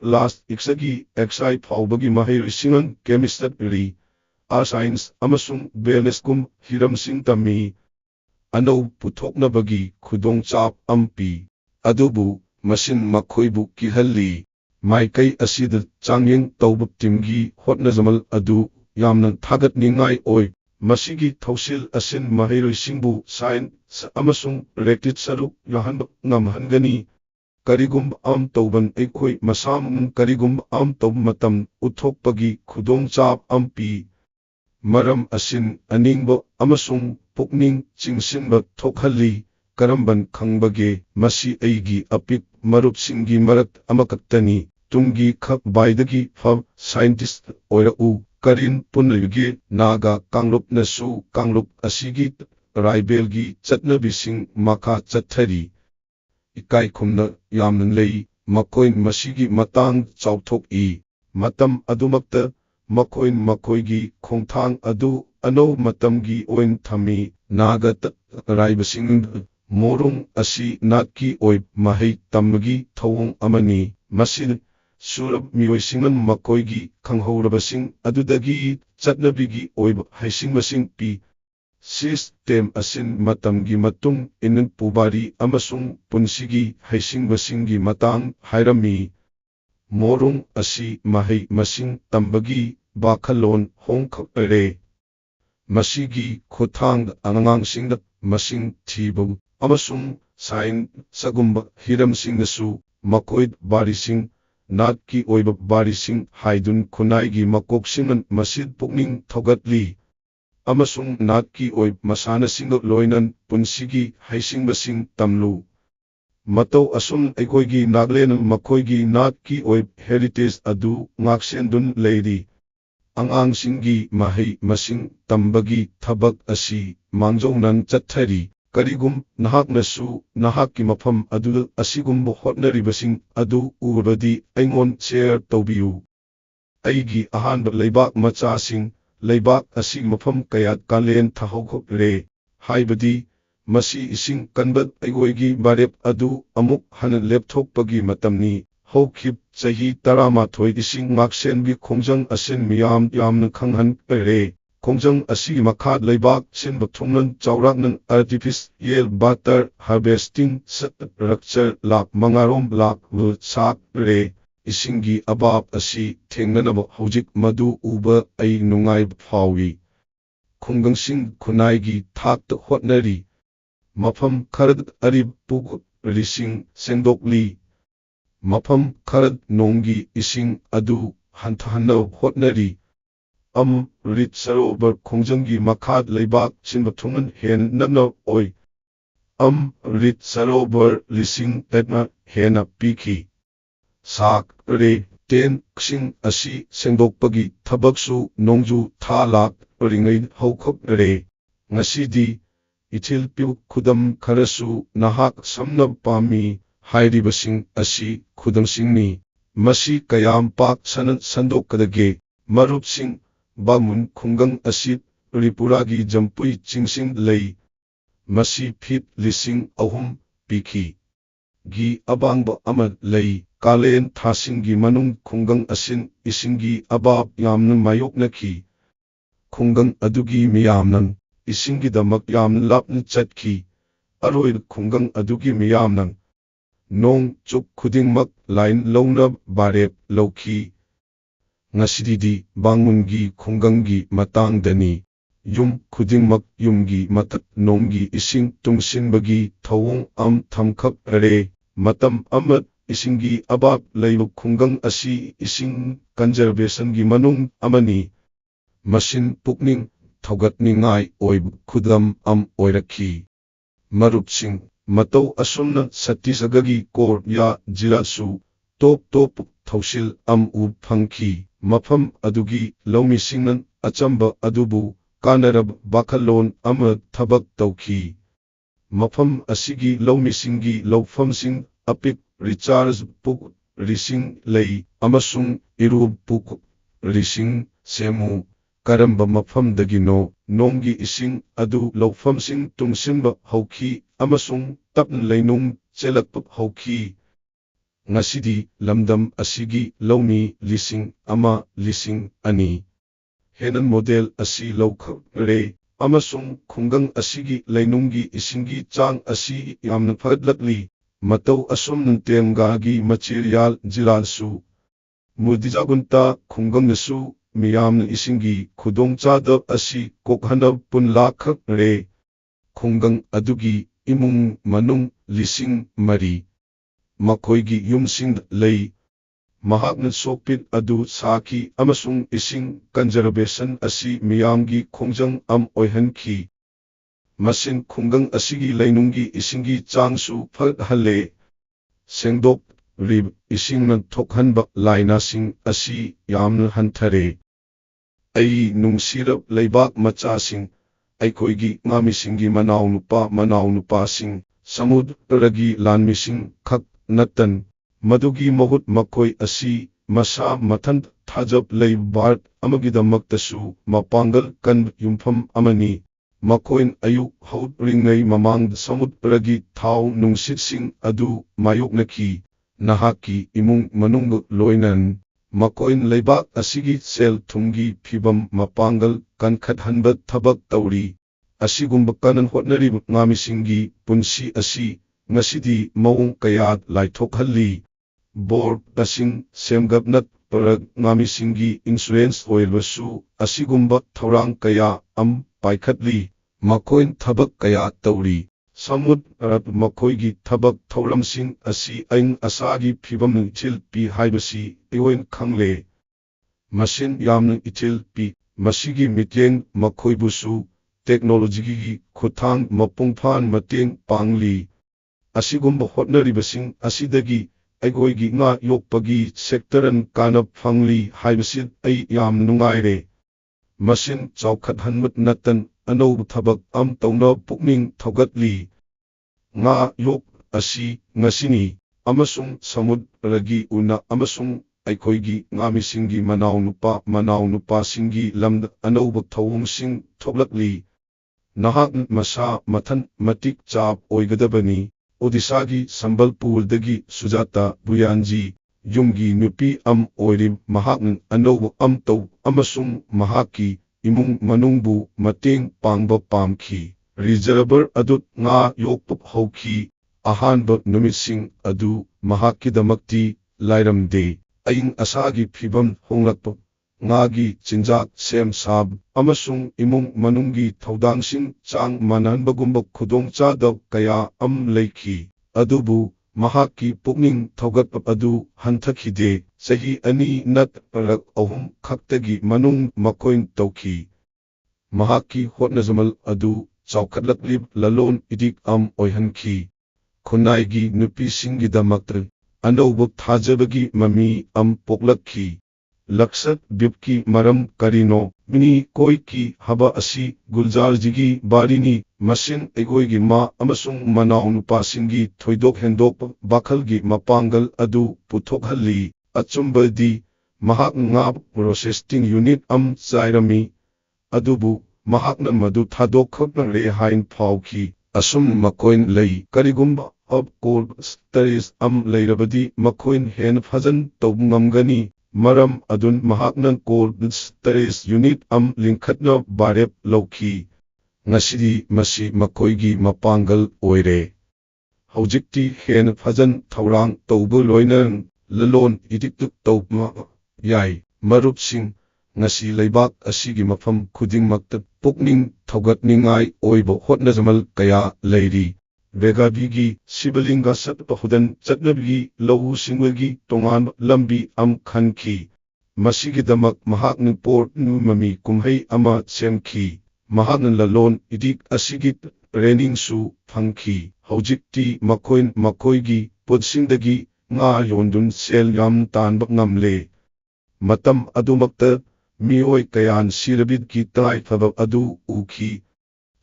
last iksagi exai paubagi mahai risingan chemistry. Science amasung wellnesskum hiramsing tami. Ano puthoknabagi khudongchap ampi. Adubu masin makoibu kihalli. Maikay asida changyeng tauba timgi hotnajamal adu yamna thagatningai oi. Masigi thausil asin mahairoisingbu science amasung rectit saruk yahanba ngamhangani. Karigum am tauban aikoi masam karigum am taub matam uthokpagi khudongchap ampi. Maram asin aningbo amasung pukning chingsinba thokhalli. Karamban khangbage masi aigi apik marupsinggi marat amakaktani. Tungi khak baidagi fab scientist oirau karin punrige naga kangluk nasu kangluk asigi raibelgi chatnabising makha chathari. Ikai khumna yamnan lei makoin masigi matang chauthok I. Matam adumakta makoin makoigi khongthang adu ano matamgi oin thami nagat raibasing morung asi natki oi mahai tamgi thawong amani masin surab miyoisingan makoigi khanghaurabasing adudagi chatnabigi oib haisingmasing pi. System asin matamgi matung inin pubari amasung punsigi haisingmasinggi matang hairami. Morung asi mahai masing tambagi bakhalon hongkhakare. Masigi khothang angangangsingda masing thibu amasung sain sagumba hiramsingdasu makoid barising natki oiba barising haidun kunaigi makoksingan masid pukning thogatli. Amasung natki oib masanasinga loinan punsigi haisingmasing tamlu. Matau asum aikoigi naglenan makoigi natki oib heritage adu ngaksendun leiri. Angangsinggi mahai masing tambagi thabak asi mangjongnan chathari. Karigum nahaknasu nahakki mafam adu asigumbu hotnaribasing adu uradi aingon share taubiyu. Aigi ahanba leibak machasing leibak asig mafam kayat kalen thahokre. Haibadi masi ising kanbat aigoigi barep adu amuk hanan lepthokpagi matamni. Hokhip chahi 12 ising ngaksenbi khongjang asin miyam yamna khanghan pere. Khongjang asigi makhat leibak sinba thungnan chauraknan artificial butter harvesting structure lak mangarom lak sak re. Isingi abab asi thengnanaba hojik madu uba ai nungai phawi. Khunggangsing khunaigi thakta hotnari. Mafam kharad arib puk rising sengdokli. Mafam kharad nongi ising adu hanthahana hotnari. Rit sarobar khongjangi makhat leibak sinba thungan hen nabna oi. Rit sarobar lising etna hena piki. Sak re ten ksing asi sengdokpagi thabaksu nongju thalak ringai haukhok re. Ngasidi ithil piu khudam kharasu nahak samnab pami hairibasing asi khudangsingni. Masi kayam pak sanan sandokadage marupsing Bamun khunggang asit Ripuragi jampui chingsing lei. Masi phit lising ahum piki. Gi abangba ama lei. Kalen thasingi manung khunggang asin isingi abab yamna mayoknaki. Khunggang adugi miyamnang isingi damak yamna lapna chatki. Aroid khunggang adugi miyamnang. Nong chuk khudingmak lain launab barep lauki. Ngasididi bangungi khunggangi matangdani. Yum khudingmak yumgi matat nonggi ising tungsinbagi thawong thamkhak are. Matam amat isingi abab leibu khunggang asi ising conservationgi manung amani. Masin pukning thogatningai oib khudam oiraki. Marupsing matau asumna satisagagi kor ya jilasu top thausil u phangki. Mafam adugi laumisingnan achamba adubu kanarab bakhalon ama thabak tauki. Mafam asigi laumisingi laufamsing apik recharge puk rising lei amasung irub puk rising semu. Karamba mafam dagino nonggi ising adu laufamsing tungsinba hauki amasung tapn leinung chelakpa hauki. Ngasidi lamdam asigi laumi lising ani. Henan model asi laukha re. Amasung khunggang asigi leinunggi isingi chang asi yamna phagadlakli. ꯃꯇꯧ ꯑꯁꯨꯝꯅ ꯇꯦꯝꯒꯥꯒꯤ ꯃꯆꯤꯔꯤꯌꯥꯜ ꯖꯤꯂꯥꯁꯨ ꯃꯨꯗꯤꯖꯥꯒꯨꯟꯇꯥ ꯈꯨꯡꯒꯪꯗꯁꯨ ꯃꯤꯌꯥꯝꯅ ꯏꯁꯤꯡꯒꯤ ꯈꯨꯗꯣꯡꯆꯥꯗꯕ ꯑꯁꯤ ꯀꯣꯛꯍꯟꯅꯕ ꯄꯨꯟꯂꯥꯛꯈ꯭ꯔꯦ꯫ ꯈꯨꯡꯒꯪ ꯑꯗꯨꯒꯤ ꯏꯃꯨꯡ ꯃꯅꯨꯡ 3,000 ꯃꯈꯣꯏꯒꯤ ꯌꯨꯝꯁꯤꯡꯗ ꯂꯩ꯫ ꯃꯍꯥꯛꯅ ꯁꯣꯛꯄꯤꯠ ꯑꯗꯨ ꯁꯥꯈꯤ ꯑꯃꯁꯨꯡ ꯏꯁꯤꯡ ꯀꯟꯖꯔꯕꯦꯁꯟ ꯑꯁꯤ ꯃꯤꯌꯥꯝꯒꯤ ꯈꯣꯡꯖꯪ ꯑꯃ ꯑꯣꯏꯍꯟꯈꯤ꯫ ꯃꯁꯤꯅ ꯈꯨꯡꯒꯪ ꯑꯁꯤꯒꯤ ꯂꯩꯅꯨꯡꯒꯤ ꯏꯁꯤꯡꯒꯤ ꯆꯥꯡꯁꯨ ꯐꯒꯠꯍꯜꯂꯦ꯫ ꯁꯦꯡꯗꯣꯛꯔꯤꯕ ꯏꯁꯤꯡꯅ ꯊꯣꯛꯍꯟꯕ ꯂꯥꯏꯅꯥꯁꯤꯡ ꯑꯁꯤ ꯌꯥꯝꯅ ꯍꯟꯊꯔꯦ꯫ ꯑꯩꯒꯤ ꯅꯨꯡꯁꯤꯔꯕ ꯂꯩꯕꯥꯛ ꯃꯆꯥꯁꯤꯡ, ꯑꯩꯈꯣꯏꯒꯤ ꯉꯥꯃꯤꯁꯤꯡꯒꯤ ꯃꯅꯥꯎꯅꯨꯄꯥꯁꯤꯡ, ꯁꯃꯨꯗ꯭ꯔꯒꯤ ꯂꯥꯟꯃꯤꯁꯤꯡ ꯈꯛ ꯅꯠꯇꯅ ꯃꯗꯨꯒꯤ ꯃꯍꯨꯠ ꯃꯈꯣꯏ ꯑꯁꯤ ꯃꯁꯥ ꯃꯊꯟꯇ ꯊꯥꯖꯕ ꯂꯩꯕ ꯚꯥꯔꯠ ꯑꯃꯒꯤꯗꯃꯛꯇꯁꯨ ꯃꯄꯥꯡꯒꯜ ꯀꯟꯕ ꯌꯨꯝꯐꯝ ꯑꯃꯅꯤ꯫ ꯃꯈꯣꯏꯅ ꯑꯌꯨꯛ ꯍꯧꯔꯛꯂꯤꯉꯩ ꯃꯃꯥꯡꯗ ꯁꯃꯨꯗ꯭ꯔꯒꯤ ꯊꯥꯎ ꯅꯨꯡꯁꯤꯠꯁꯤꯡ ꯑꯗꯨ ꯃꯥꯌꯣꯛꯅꯈꯤ꯫ ꯅꯍꯥꯛꯀꯤ ꯏꯃꯨꯡ ꯃꯅꯨꯡꯒ ꯂꯣꯏꯅꯅ ꯃꯈꯣꯏꯅ ꯂꯩꯕꯥꯛ ꯑꯁꯤꯒꯤ ꯁꯦꯜ ꯊꯨꯝꯒꯤ ꯐꯤꯚꯝ ꯃꯄꯥꯡꯒꯜ ꯀꯟꯈꯠꯍꯟꯕ ꯊꯕꯛ ꯇꯧꯔꯤ꯫ ꯑꯁꯤꯒꯨꯝꯕ ꯀꯟꯅ ꯍꯣꯠꯅꯔꯤꯕ ꯉꯥꯃꯤꯁꯤꯡꯒꯤ ꯄꯨꯟꯁꯤ ꯑꯁꯤ ꯉꯁꯤꯗꯤ ꯃꯑꯣꯡ ꯀꯌꯥꯗ ꯂꯥꯏꯊꯣꯛꯍꯜꯂꯤ꯫ ꯕꯣꯔꯗꯁꯤꯡ ꯁꯦꯝꯒꯠꯅꯕ ꯉꯥꯃꯤꯁꯤꯡꯒꯤ ꯏꯟꯁꯨꯔꯦꯟꯁ ꯑꯣꯏꯔꯕꯁꯨ ꯑꯁꯤꯒꯨꯝꯕ ꯊꯧꯔꯥꯡ ꯀꯌꯥ ꯑꯃ ꯄꯥꯏꯈꯠꯂꯤ꯫ ꯃꯈꯣꯏꯅ ꯊꯕꯛ ꯀꯌꯥ ꯇꯧꯔꯤ꯫ ꯁꯃꯨꯗ꯭ꯔꯗ ꯃꯈꯣꯏꯒꯤ ꯊꯕꯛ ꯊꯧꯔꯝꯁꯤꯡ ꯑꯁꯤ ꯑꯏꯪ ꯑꯁꯥꯒꯤ ꯐꯤꯚꯝꯅ ꯏꯊꯤꯜ ꯄꯤ ꯍꯥꯏꯕꯁꯤ ꯑꯩꯈꯣꯏꯅ ꯈꯪꯂꯦ꯫ ꯃꯁꯤꯅ ꯌꯥꯝꯅ ꯏꯊꯤꯜ ꯄꯤ꯫ ꯃꯁꯤꯒꯤ ꯃꯤꯠꯌꯦꯡ ꯃꯈꯣꯏꯕꯨꯁꯨ ꯇꯦꯛꯅꯣꯂꯣꯖꯤꯒꯤ ꯈꯨꯠꯊꯥꯡꯗ ꯃꯄꯨꯡ ꯐꯥꯅ ꯃꯇꯦꯡ ꯄꯥꯡꯂꯤ꯫ ꯑꯁꯤꯒꯨꯝꯕ ꯍꯣꯠꯅꯔꯤꯕꯁꯤꯡ ꯑꯁꯤꯗꯒꯤ ꯑꯩꯈꯣꯏꯒꯤ ꯉꯥ ꯌꯣꯛꯄꯒꯤ ꯁꯦꯛꯇꯔꯅ ꯀꯥꯟꯅꯕ ꯐꯪꯂꯤ ꯍꯥꯏꯕꯁꯤ ꯑꯩ ꯌꯥꯝꯅ ꯅꯨꯡꯉꯥꯏꯔꯦ꯫ ꯃꯁꯤꯅ ꯆꯥꯎꯈꯠꯍꯟꯕ ꯅꯠꯇꯅ ꯑꯅꯧꯕ ꯊꯕꯛ ꯑꯃ ꯇꯧꯅꯕ ꯄꯨꯛꯅꯤꯡ ꯊꯧꯒꯠꯂꯤ꯫ ꯉꯥ ꯌꯣꯛꯄ ꯑꯁꯤ ꯉꯁꯤꯅꯤ, ꯑꯃꯁꯨꯡ ꯁꯃꯨꯗ꯭ꯔꯒꯤ ꯎꯅ ꯑꯃꯁꯨꯡ ꯑꯩꯈꯣꯏꯒꯤ ꯉꯥꯃꯤꯁꯤꯡꯒꯤ ꯃꯅꯥꯎꯅꯨꯄꯥꯁꯤꯡꯒꯤ ꯂꯝꯗ ꯑꯅꯧꯕ ꯊꯧꯑꯣꯡꯁꯤꯡ ꯊꯣꯛꯂꯛꯂꯤ꯫ ꯅꯍꯥꯛꯅ ꯃꯁꯥ ꯃꯊꯟꯇ ꯃꯇꯤꯛ ꯆꯥꯕ ꯑꯣꯏꯒꯗꯕꯅꯤ꯫ ꯑꯣꯗꯤꯁꯥꯒꯤ ꯁꯝꯕꯜꯄꯨꯔꯗꯒꯤ ꯁꯨꯖꯥꯇꯥ ꯕꯨꯌꯥꯟꯖꯤ, ꯌꯨꯝꯒꯤ ꯅꯨꯄꯤ ꯑꯃ ꯑꯣꯏꯔꯤꯕ ꯃꯍꯥꯛꯅ ꯑꯅꯧꯕ ꯑꯃ ꯇꯧꯕ ꯑꯃꯁꯨꯡ ꯃꯍꯥꯛꯀꯤ ꯏꯃꯨꯡ ꯃꯅꯨꯡꯕꯨ ꯃꯇꯦꯡ ꯄꯥꯡꯕ ꯄꯥꯝꯈꯤ꯫ ꯔꯤꯖꯔꯚꯔ ꯑꯗꯨ ꯉꯥ ꯌꯣꯛꯄ ꯍꯧꯈꯤ꯫ ꯑꯍꯥꯟꯕ ꯅꯨꯃꯤꯠꯁꯤꯡ ꯑꯗꯨ ꯃꯍꯥꯛꯀꯤꯗꯃꯛꯇꯤ ꯂꯥꯏꯔꯝꯗꯦ꯫ ꯑꯏꯪ ꯑꯁꯥꯒꯤ ꯐꯤꯚꯝ ꯍꯣꯡꯂꯛꯄ, ꯉꯥꯒꯤ ꯆꯤꯟꯖꯥꯛ ꯁꯦꯝ ꯁꯥꯕ, ꯑꯃꯁꯨꯡ ꯏꯃꯨꯡ ꯃꯅꯨꯡꯒꯤ ꯊꯧꯗꯥꯡꯁꯤꯡ ꯆꯥꯡ ꯃꯥꯟꯅꯍꯟꯕꯒꯨꯝꯕ ꯈꯨꯗꯣꯡꯆꯥꯗꯕ ꯀꯌꯥ ꯑꯃ ꯂꯩꯈꯤ꯫ ꯑꯗꯨꯕꯨ ꯃꯍꯥꯛꯀꯤ ꯄꯨꯛꯅꯤꯡ ꯊꯧꯒꯠꯄ ꯑꯗꯨ ꯍꯟꯊꯈꯤꯗꯦ꯫ ꯆꯍꯤ 2 ꯅꯠꯇ꯭ꯔꯒ 3 ꯈꯛꯇꯒꯤ ꯃꯅꯨꯡꯗ ꯃꯈꯣꯏꯅ ꯇꯧꯈꯤ꯫ ꯃꯍꯥꯛꯀꯤ ꯍꯣꯠꯅꯖꯃꯜ ꯑꯗꯨ ꯆꯥꯎꯈꯠꯂꯛꯂꯤꯕ ꯂꯂꯣꯟ ꯏꯇꯤꯛ ꯑꯃ ꯑꯣꯏꯍꯟꯈꯤ꯫ ꯈꯨꯟꯅꯥꯏꯒꯤ ꯅꯨꯄꯤꯁꯤꯡꯒꯤꯗꯃꯛꯇ ꯑꯅꯧꯕ ꯊꯥꯖꯕꯒꯤ ꯃꯃꯤ ꯑꯃ ꯄꯣꯛꯂꯛꯈꯤ꯫ ꯂꯛꯁꯗ꯭ꯕꯤꯞꯀꯤ ꯃꯔꯝ ꯀꯔꯤꯅꯣ? ꯃꯤꯅꯤ ꯀꯣꯏ ꯀꯤ ꯍꯕ ꯑꯁꯤ ꯒꯨꯜꯖꯥꯔꯖꯤꯒꯤ ꯋꯥꯔꯤꯅꯤ꯫ ꯃꯁꯤꯅ ꯑꯩꯈꯣꯏꯒꯤ ꯃꯥ ꯑꯃꯁꯨꯡ ꯃꯅꯥꯎꯅꯨꯄꯥꯁꯤꯡꯒꯤ ꯊꯣꯏꯗꯣꯛ ꯍꯦꯟꯗꯣꯛꯄ ꯋꯥꯈꯜꯒꯤ ꯃꯄꯥꯡꯒꯜ ꯑꯗꯨ ꯄꯨꯊꯣꯛꯍꯜꯂꯤ꯫ ꯑꯆꯨꯝꯕꯗꯤ ꯃꯍꯥꯛꯅ ꯉꯥ ꯄ꯭ꯔꯣꯁꯦꯁꯤꯡ ꯌꯨꯅꯤꯠ ꯑꯃ ꯆꯂꯥꯏꯔꯝꯃꯤ, ꯑꯗꯨꯕꯨ ꯃꯍꯥꯛꯅ ꯃꯗꯨ ꯊꯥꯗꯣꯛꯈ꯭ꯔꯦ ꯍꯥꯏꯅ ꯐꯥꯎꯈꯤ꯫ ꯑꯁꯨꯝꯅ ꯃꯈꯣꯏꯅ ꯂꯩ꯫ ꯀꯔꯤꯒꯨꯝꯕ ꯀꯣꯜꯗ ꯁ꯭ꯇꯣꯔꯦꯖ ꯑꯃ ꯂꯩꯔꯕꯗꯤ ꯃꯈꯣꯏꯅ ꯍꯦꯟꯅ ꯐꯖꯅ ꯇꯧꯕ ꯉꯝꯒꯅꯤ꯫ ꯃꯔꯝ ꯑꯗꯨꯅ ꯃꯍꯥꯛꯅ ꯀꯣꯜꯗ ꯁ꯭ꯇꯣꯔꯦꯖ ꯌꯨꯅꯤꯠ ꯑꯃ ꯂꯤꯡꯈꯠꯅꯕ ꯋꯥꯔꯦꯞ ꯂꯧꯈꯤ꯫ ꯉꯁꯤꯗꯤ ꯃꯁꯤ ꯃꯈꯣꯏꯒꯤ ꯃꯄꯥꯡꯒꯜ ꯑꯣꯏꯔꯦ꯫ ꯍꯧꯖꯤꯛꯇꯤ ꯍꯦꯟꯅ ꯐꯖꯅ ꯊꯧꯔꯥꯡ ꯇꯧꯕꯒ ꯂꯣꯏꯅꯅ ꯂꯂꯣꯟ ꯏꯇꯤꯛ ꯇꯧꯕ ꯌꯥꯏ꯫ ꯃꯔꯨꯞꯁꯤꯡ, ꯉꯁꯤ ꯂꯩꯕꯥꯛ ꯑꯁꯤꯒꯤ ꯃꯐꯝ ꯈꯨꯗꯤꯡꯃꯛꯇ ꯄꯨꯛꯅꯤꯡ ꯊꯧꯒꯠꯅꯤꯡꯉꯥꯏ ꯑꯣꯏꯕ ꯍꯣꯠꯅꯖꯃꯜ ꯀꯌꯥ ꯂꯩꯔꯤ꯫ ꯕꯦꯒꯥꯕꯤꯒꯤ ꯁꯤꯕꯂꯤꯡꯒ ꯆꯠꯅꯕꯤ ꯆꯠꯅꯕꯤꯒꯤ ꯂꯧꯎ ꯁꯤꯡꯎꯒꯤ ꯇꯣꯉꯥꯟꯕ ꯂꯝꯕꯤ ꯑꯃ ꯈꯟꯈꯤ꯫ ꯃꯁꯤꯒꯤꯗꯃꯛ ꯃꯍꯥꯛꯅ ꯄꯣꯔꯠ ꯃꯃꯤ ꯀꯨꯝꯍꯩ ꯑꯃ ꯁꯦꯝꯈꯤ꯫ ꯃꯍꯥꯛꯅ ꯂꯂꯣꯟ ꯏꯇꯤꯛ ꯑꯁꯤꯒꯤ ꯇ꯭ꯔꯦꯅꯤꯡꯁꯨ ꯐꯪꯈꯤ꯫ ꯍꯧꯖꯤꯛꯇꯤ ꯃꯈꯣꯏꯅ ꯃꯈꯣꯏꯒꯤ ꯄꯣꯠꯁꯤꯡꯗꯒꯤ ꯉꯥ ꯌꯣꯟꯗꯨꯅ ꯁꯦꯜ ꯌꯥꯝꯅ ꯇꯥꯟꯕ ꯉꯝꯂꯦ꯫ ꯃꯇꯝ ꯑꯗꯨꯃꯛꯇ ꯃꯤꯑꯣꯏ ꯀꯌꯥꯅ ꯁꯤꯔꯕꯤꯠꯀꯤ ꯇꯉꯥꯏꯐꯗꯕ ꯑꯗꯨ ꯎꯈꯤ꯫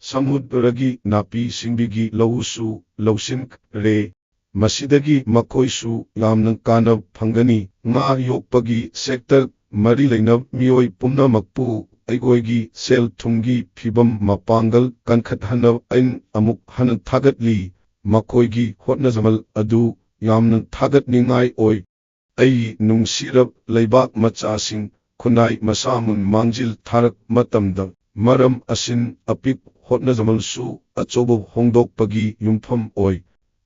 ꯁꯃꯨꯗ꯭ꯔꯒꯤ ꯅꯥꯄꯤ ꯁꯤꯡꯕꯤꯒꯤ ꯂꯧꯎꯁꯨ ꯂꯧꯁꯤꯟꯈ꯭ꯔꯦ꯫ ꯃꯁꯤꯗꯒꯤ ꯃꯈꯣꯏꯁꯨ ꯌꯥꯝꯅ ꯀꯥꯟꯅꯕ ꯐꯪꯒꯅꯤ꯫ ꯉꯥ ꯌꯣꯛꯄꯒꯤ ꯁꯦꯛꯇꯔ ꯃꯔꯤ ꯂꯩꯅꯕ ꯃꯤꯑꯣꯏ ꯄꯨꯝꯅꯃꯛꯄꯨ ꯑꯩꯈꯣꯏꯒꯤ ꯁꯦꯜ ꯊꯨꯝꯒꯤ ꯐꯤꯚꯝ ꯃꯄꯥꯡꯒꯜ ꯀꯟꯈꯠꯍꯟꯅꯕ ꯑꯩꯅ ꯑꯃꯨꯛ ꯍꯟꯅ ꯊꯥꯒꯠꯂꯤ꯫ ꯃꯈꯣꯏꯒꯤ ꯍꯣꯠꯅꯖꯃꯜ ꯑꯗꯨ ꯌꯥꯝꯅ ꯊꯥꯒꯠꯅꯤꯡꯉꯥꯏ ꯑꯣꯏ꯫ ꯑꯩꯒꯤ ꯅꯨꯡꯁꯤꯔꯕ ꯂꯩꯕꯥꯛ ꯃꯆꯥꯁꯤꯡ, ꯈꯨꯟꯅꯥꯏ ꯃꯁꯥꯃꯛ ꯃꯥꯡꯖꯤꯜ ꯊꯥꯔꯛꯄ ꯃꯇꯝꯗ, ꯃꯔꯝ ꯑꯁꯤꯅ ꯑꯄꯤꯛꯄ ꯍꯣꯠꯅꯖꯃꯜꯁꯨ ꯑꯆꯧꯕ ꯍꯣꯡꯗꯣꯛꯄꯒꯤ ꯌꯨꯝꯐꯝ ꯑꯣꯏ꯫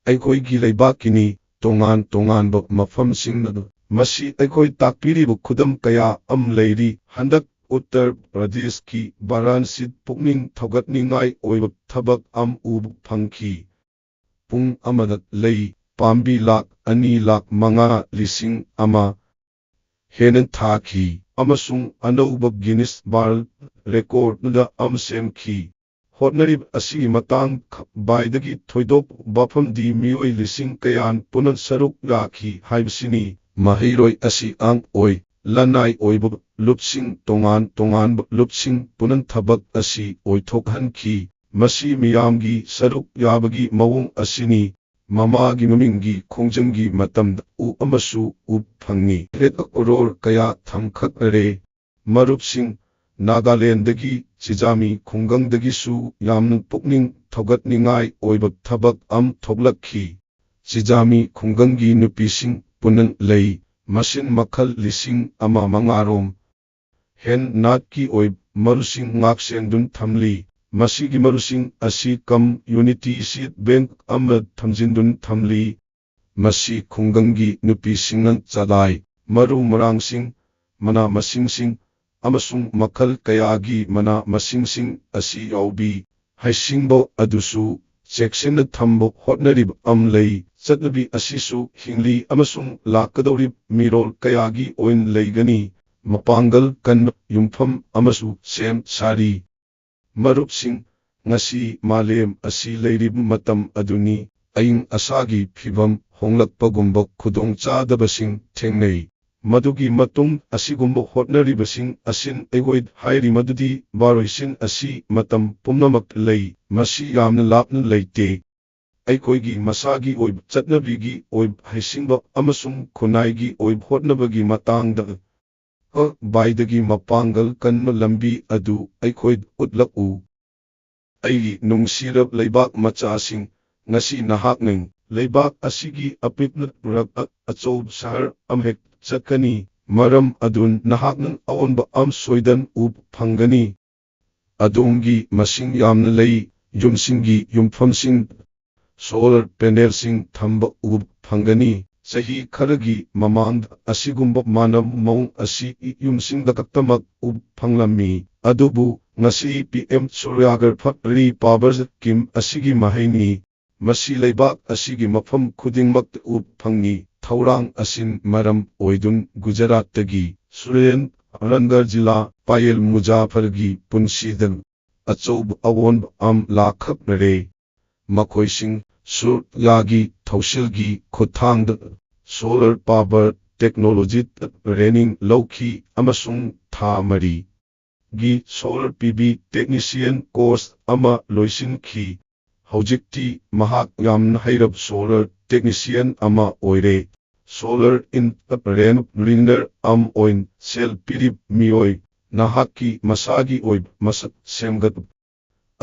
ꯑꯩꯈꯣꯏꯒꯤ ꯂꯩꯕꯥꯛꯀꯤꯅꯤ ꯇꯣꯉꯥꯟ ꯇꯣꯉꯥꯟꯕ ꯃꯐꯝꯁꯤꯡꯗ ꯃꯁꯤ ꯑꯩꯈꯣꯏ ꯇꯥꯛꯄꯤꯔꯤꯕ ꯈꯨꯗꯝ ꯀꯌꯥ ꯑꯃ ꯂꯩꯔꯤ ꯍꯟꯗꯛ ꯎꯠꯇꯔ ꯄ꯭ꯔꯗꯦꯁꯀꯤ ꯕꯥꯔꯥꯅꯁꯤꯗ ꯄꯨꯛꯅꯤꯡ ꯊꯧꯒꯠꯅꯤꯡꯉꯥꯏ ꯑꯣꯏꯕ ꯊꯕꯛ ꯑꯃ ꯎꯕ ꯐꯪꯈꯤ ꯄꯨꯡ ꯑꯃꯗ ꯂꯩ ꯄꯥꯝꯕꯤ ꯂꯥꯈ 2,05,100 ꯍꯦꯟꯅ ꯊꯥꯈꯤ ꯑꯃꯁꯨꯡ ꯑꯅꯧꯕ ꯒꯤꯅꯤꯁ ꯋꯥꯔꯜꯗ ꯔꯦꯀꯣꯔꯗ ꯑꯃ ꯁꯦꯝꯈꯤ ꯍꯣꯠꯅꯔꯤꯕ ꯑꯁꯤꯒꯤ ꯃꯇꯥꯡꯗ ꯈ꯭ꯋꯥꯏꯗꯒꯤ ꯊꯣꯏꯗꯣꯛꯄ ꯋꯥꯐꯝꯗꯤ ꯃꯤꯑꯣꯏ ꯂꯤꯁꯤꯡ ꯀꯌꯥꯅ ꯄꯨꯟꯅ ꯁꯔꯨꯛ ꯌꯥꯈꯤ ꯍꯥꯏꯕꯁꯤꯅꯤ ꯃꯍꯩꯔꯣꯏ ꯑꯁꯤ ꯑꯉꯥꯡ ꯑꯣꯏ ꯂꯅꯥꯏ ꯑꯣꯏꯕ ꯂꯨꯞꯁꯤꯡ ꯇꯣꯉꯥꯟ ꯇꯣꯉꯥꯟꯕ ꯂꯨꯞꯁꯤꯡ ꯄꯨꯟꯅ ꯊꯕꯛ ꯑꯁꯤ ꯑꯣꯏꯊꯣꯛꯍꯟꯈꯤ ꯃꯁꯤ ꯃꯤꯌꯥꯝꯒꯤ ꯁꯔꯨꯛ ꯌꯥꯕꯒꯤ ꯃꯑꯣꯡ ꯑꯁꯤꯅꯤ ꯃꯃꯥꯒꯤ ꯃꯃꯤꯡꯒꯤ ꯈꯣꯡꯖꯪꯒꯤ ꯃꯇꯝꯗ ꯑꯃꯁꯨ ꯎꯕ ꯐꯪꯏ ꯑꯣꯔꯣꯔ ꯀꯌꯥ ꯊꯝꯈꯠꯂꯦ ꯃꯔꯨꯞꯁꯤꯡ ꯅꯥꯒꯥꯂꯦꯟꯗꯒꯤ ꯆꯤꯖꯥꯃꯤ ꯈꯨꯡꯒꯪꯗꯒꯤꯁꯨ ꯌꯥꯝꯅ ꯄꯨꯛꯅꯤꯡ ꯊꯧꯒꯠꯅꯤꯡꯉꯥꯏ ꯑꯣꯏꯕ ꯊꯕꯛ ꯑꯃ ꯊꯣꯛꯂꯛꯈꯤ ꯆꯤꯖꯥꯃꯤ ꯈꯨꯡꯒꯪꯒꯤ ꯅꯨꯄꯤꯁꯤꯡ ꯄꯨꯟꯅ ꯂꯩ ꯃꯁꯤꯟ ꯃꯈꯜ 5,000 ꯍꯦꯟꯅ ꯅꯥꯠꯀꯤ ꯑꯣꯏꯕ ꯃꯔꯨꯁꯤꯡ ꯉꯥꯛꯁꯦꯟꯗꯨꯅ ꯊꯝꯂꯤ ꯃꯁꯤꯒꯤ ꯃꯔꯨꯁꯤꯡ ꯑꯁꯤ ꯀꯝꯌꯨꯅꯤꯇꯤ ꯁꯤꯗ ꯕꯦꯡꯛ ꯑꯃꯗ ꯊꯝꯖꯤꯟꯗꯨꯅ ꯊꯝꯂꯤ ꯃꯁꯤ ꯈꯨꯡꯒꯪꯒꯤ ꯅꯨꯄꯤꯁꯤꯡꯅ ꯆꯂꯥꯏ ꯃꯔꯨ ꯃꯔꯥꯡꯁꯤꯡ ꯃꯅꯥ ꯃꯁꯤꯡꯁꯤꯡ ꯑꯃꯁꯨꯡ ꯃꯈꯜ ꯀꯌꯥꯒꯤ ꯃꯅꯥ ꯃꯁꯤꯡꯁꯤꯡ ꯑꯁꯤ ꯌꯥꯎꯕꯤ ꯍꯩꯁꯤꯡꯕ ꯑꯗꯨꯁꯨ ꯆꯦꯛꯁꯤꯟꯅ ꯊꯝꯕ ꯍꯣꯠꯅꯔꯤꯕ ꯑꯃ ꯂꯩ ꯆꯠꯅꯕꯤ ꯑꯁꯤꯁꯨ ꯍꯤꯡꯂꯤ ꯑꯃꯁꯨꯡ ꯂꯥꯛꯀꯗꯧꯔꯤꯕ ꯃꯤꯔꯣꯜ ꯀꯌꯥꯒꯤ ꯑꯣꯏꯅ ꯂꯩꯒꯅꯤ ꯃꯄꯥꯡꯒꯜ ꯀꯟꯕ ꯌꯨꯝꯐꯝ ꯑꯃꯁꯨ ꯁꯦꯝ ꯁꯥꯔꯤ ꯃꯔꯨꯞꯁꯤꯡ ꯉꯁꯤ ꯃꯥꯂꯦꯝ ꯑꯁꯤ ꯂꯩꯔꯤꯕ ꯃꯇꯝ ꯑꯗꯨꯅꯤ ꯑꯏꯪ ꯑꯁꯥꯒꯤ ꯐꯤꯚꯝ ꯍꯣꯡꯂꯛꯄꯒꯨꯝꯕ ꯈꯨꯗꯣꯡꯆꯥꯗꯕꯁꯤꯡ ꯊꯦꯡꯅꯩ ꯃꯗꯨꯒꯤ ꯃꯇꯨꯡ ꯑꯁꯤꯒꯨꯝꯕ ꯍꯣꯠꯅꯔꯤꯕꯁꯤꯡ ꯑꯁꯤꯅ ꯑꯩꯈꯣꯏꯗ ꯍꯥꯏꯔꯤ ꯃꯗꯨꯗꯤ ꯋꯥꯔꯣꯏꯁꯤꯟ ꯑꯁꯤ ꯃꯇꯝ ꯄꯨꯝꯅꯃꯛꯇ ꯂꯩ ꯃꯁꯤ ꯌꯥꯝꯅ ꯂꯥꯞꯅ ꯂꯩꯇꯦ ꯑꯩꯈꯣꯏꯒꯤ ꯃꯁꯥꯒꯤ ꯑꯣꯏꯕ ꯆꯠꯅꯕꯤꯒꯤ ꯑꯣꯏꯕ ꯍꯩꯁꯤꯡꯕ ꯑꯃꯁꯨꯡ ꯈꯨꯟꯅꯥꯏꯒꯤ ꯑꯣꯏꯕ ꯍꯣꯠꯅꯕꯒꯤ ꯃꯇꯥꯡꯗ ꯈ꯭ꯋꯥꯏꯗꯒꯤ ꯃꯄꯥꯡꯒꯜ ꯀꯟꯕ ꯂꯝꯕꯤ ꯑꯗꯨ ꯑꯩꯈꯣꯏꯗ ꯎꯠꯂꯛꯎ ꯑꯩꯒꯤ ꯅꯨꯡꯁꯤꯔꯕ ꯂꯩꯕꯥꯛ ꯃꯆꯥꯁꯤꯡ ꯉꯁꯤ ꯅꯍꯥꯛꯅ ꯂꯩꯕꯥꯛ ꯑꯁꯤꯒꯤ ꯑꯄꯤꯛꯄ ꯑꯆꯧꯕ ꯁꯍꯔ ꯑꯃꯍꯦꯛꯇ ꯆꯠꯀꯅꯤ ꯃꯔꯝ ꯑꯗꯨꯅ ꯅꯍꯥꯛꯅ ꯑꯑꯣꯟꯕ ꯑꯃ ꯁꯣꯏꯗꯅ ꯎꯕ ꯐꯪꯒꯅꯤ ꯑꯗꯣꯝꯒꯤ ꯃꯁꯤꯡ ꯌꯥꯝꯅ ꯂꯩ ꯌꯨꯝꯁꯤꯡꯒꯤ ꯌꯨꯝꯐꯝꯁꯤꯡ ꯁꯣꯂꯔ ꯄꯦꯅꯦꯜꯁꯤꯡ ꯊꯝꯕ ꯎꯕ ꯐꯪꯒꯅꯤ ꯆꯍꯤ ꯈꯔꯒꯤ ꯃꯃꯥꯡꯗ ꯑꯁꯤꯒꯨꯝꯕ ꯃꯥꯟꯅꯕ ꯃꯑꯣꯡ ꯑꯁꯤ ꯌꯨꯝꯁꯤꯡꯗ ꯈꯛꯇꯃꯛ ꯎꯕ ꯐꯪꯂꯝꯃꯤ ꯑꯗꯨꯕꯨ ꯉꯁꯤ PM ꯁꯨꯔꯌꯥꯒꯔ ꯄꯥꯋꯔ ꯁ꯭ꯀꯤꯝ ꯑꯁꯤꯒꯤ ꯃꯍꯩꯅꯤ ꯃꯁꯤ ꯂꯩꯕꯥꯛ ꯑꯁꯤꯒꯤ ꯃꯐꯝ ꯈꯨꯗꯤꯡꯃꯛꯇ ꯎꯕ ꯐꯪꯏ ꯊꯧꯔꯥꯡ ꯑꯁꯤꯅ ꯃꯔꯝ ꯑꯣꯏꯗꯨꯅ ꯒꯨꯖꯔꯥꯠꯇꯒꯤ ꯁꯨꯔꯦꯟꯗ꯭ꯔꯅꯒꯔ ꯖꯤꯂꯥ ꯄꯥꯌꯦꯜ ꯃꯨꯖꯥꯐꯔꯒꯤ ꯄꯨꯟꯁꯤꯗ ꯑꯆꯧꯕ ꯑꯑꯣꯟꯕ ꯑꯃ ꯂꯥꯛꯈ꯭ꯔꯦ ꯃꯈꯣꯏꯁꯤꯡ ꯁꯨꯔꯌꯥꯒꯤ ꯊꯧꯁꯤꯜꯒꯤ ꯈꯨꯠꯊꯥꯡꯗ ꯁꯣꯂꯔ ꯄꯥꯋꯔ ꯇꯦꯛꯅꯣꯂꯣꯖꯤꯗ ꯇ꯭ꯔꯦꯅꯤꯡ ꯂꯧꯈꯤ ꯑꯃꯁꯨꯡ ꯊꯥ 3ꯒꯤ ꯁꯣꯂꯔ PV ꯇꯦꯛꯅꯤꯁꯤꯌꯟ ꯀꯣꯔꯁ ꯑꯃ ꯂꯣꯏꯁꯤꯟꯈꯤ ꯍꯧꯖꯤꯛꯇꯤ ꯃꯍꯥꯛ ꯌꯥꯝꯅ ꯍꯩꯔꯕ ꯁꯣꯂꯔ ꯇꯦꯛꯅꯤꯁꯤꯌꯟ ꯑꯃ ꯑꯣꯏꯔꯦ ꯁꯣꯂꯔ ꯏꯟꯇꯔꯄ꯭ꯔꯦꯅꯔ ꯑꯃ ꯑꯣꯏꯅ ꯁꯦꯜ ꯄꯤꯔꯤꯕ ꯃꯤꯑꯣꯏ ꯅꯍꯥꯛꯀꯤ ꯃꯁꯥꯒꯤ ꯑꯣꯏꯕ ꯃꯁꯛ ꯁꯦꯝꯒꯠꯄ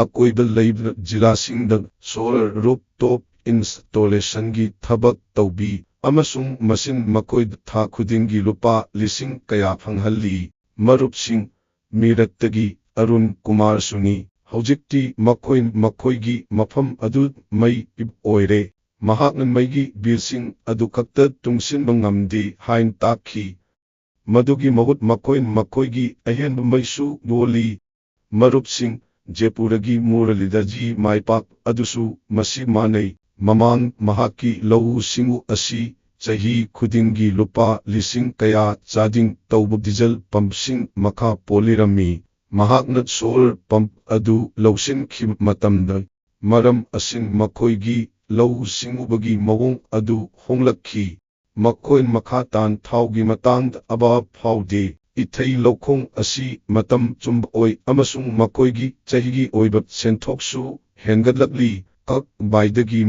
ꯑꯀꯣꯏꯕ ꯂꯩꯕ ꯖꯤꯂꯥꯁꯤꯡꯗ ꯁꯣꯂꯔ ꯔꯨꯐꯇꯣꯞ ꯏꯟꯁꯇꯣꯂꯦꯁꯟꯒꯤ ꯊꯕꯛ ꯇꯧꯕꯤ ꯑꯃꯁꯨꯡ ꯃꯁꯤꯅ ꯃꯈꯣꯏꯗ ꯊꯥ ꯈꯨꯗꯤꯡꯒꯤ ꯂꯨꯄꯥ ꯂꯤꯁꯤꯡ ꯀꯌꯥ ꯐꯪꯍꯜꯂꯤ ꯃꯔꯨꯞꯁꯤꯡ ꯃꯤꯔꯠꯇꯒꯤ ꯑꯔꯨꯟ ꯀꯨꯃꯥꯔꯁꯨꯅꯤ ꯍꯧꯖꯤꯛꯇꯤ ꯃꯈꯣꯏꯒꯤ ꯃꯐꯝ ꯑꯗꯨ ꯃꯩ ꯑꯣꯏꯔꯦ ꯃꯍꯥꯛꯅ ꯃꯩꯒꯤ ꯕꯤꯜꯁꯤꯡ ꯑꯗꯨ ꯈꯛꯇ ꯇꯨꯡꯁꯤꯟꯕ ꯉꯝꯗꯦ ꯍꯥꯏꯅ ꯇꯥꯛꯈꯤ ꯃꯗꯨꯒꯤ ꯃꯍꯨꯠ ꯃꯈꯣꯏꯒꯤ ꯑꯍꯦꯟꯕ ꯃꯩꯁꯨ ꯌꯣꯜꯂꯤ ꯃꯔꯨꯞꯁꯤꯡ ꯖꯦꯄꯨꯔꯒꯤ ꯃꯨꯔꯂꯤꯙꯔꯖꯤ ꯃꯥꯏꯄꯥꯛ ꯑꯗꯨꯁꯨ ꯃꯁꯤ ꯃꯥꯟꯅꯩ ꯃꯃꯥꯡ ꯃꯍꯥꯛꯀꯤ ꯂꯧꯎ ꯁꯤꯡꯎ ꯑꯁꯤ ꯆꯍꯤ ꯈꯨꯗꯤꯡꯒꯤ ꯂꯨꯄꯥ ꯂꯤꯁꯤꯡ ꯀꯌꯥ ꯆꯥꯗꯤꯡ ꯇꯧꯕ ꯗꯤꯖꯜ ꯄꯝꯞꯁꯤꯡ ꯃꯈꯥ ꯄꯣꯜꯂꯤꯔꯝꯃꯤ ꯃꯍꯥꯛꯅ ꯁꯣꯂꯔ ꯄꯝꯞ ꯑꯗꯨ ꯂꯧꯁꯤꯟꯈꯤꯕ ꯃꯇꯝꯗ ꯃꯔꯝ ꯑꯁꯤꯅ ꯃꯈꯣꯏꯒꯤ ꯂꯧꯎ ꯁꯤꯡꯎꯕꯒꯤ ꯃꯑꯣꯡ ꯑꯗꯨ ꯍꯣꯡꯂꯛꯈꯤ ꯃꯈꯣꯏꯅ ꯃꯈꯥ ꯇꯥꯅ ꯊꯥꯎꯒꯤ ꯃꯇꯥꯡꯗ ꯑꯋꯥꯕ ꯐꯥꯎꯗꯦ ꯏꯊꯩ ꯂꯧꯈꯣꯡ ꯑꯁꯤ ꯃꯇꯝ ꯆꯨꯝꯕ ꯑꯣꯏ ꯑꯃꯁꯨꯡ ꯃꯈꯣꯏꯒꯤ ꯆꯍꯤꯒꯤ ꯑꯣꯏꯕ ꯁꯦꯟꯊꯣꯛꯁꯨ ꯍꯦꯟꯒꯠꯂꯛꯂꯤ ꯈ꯭ꯋꯥꯏꯗꯒꯤ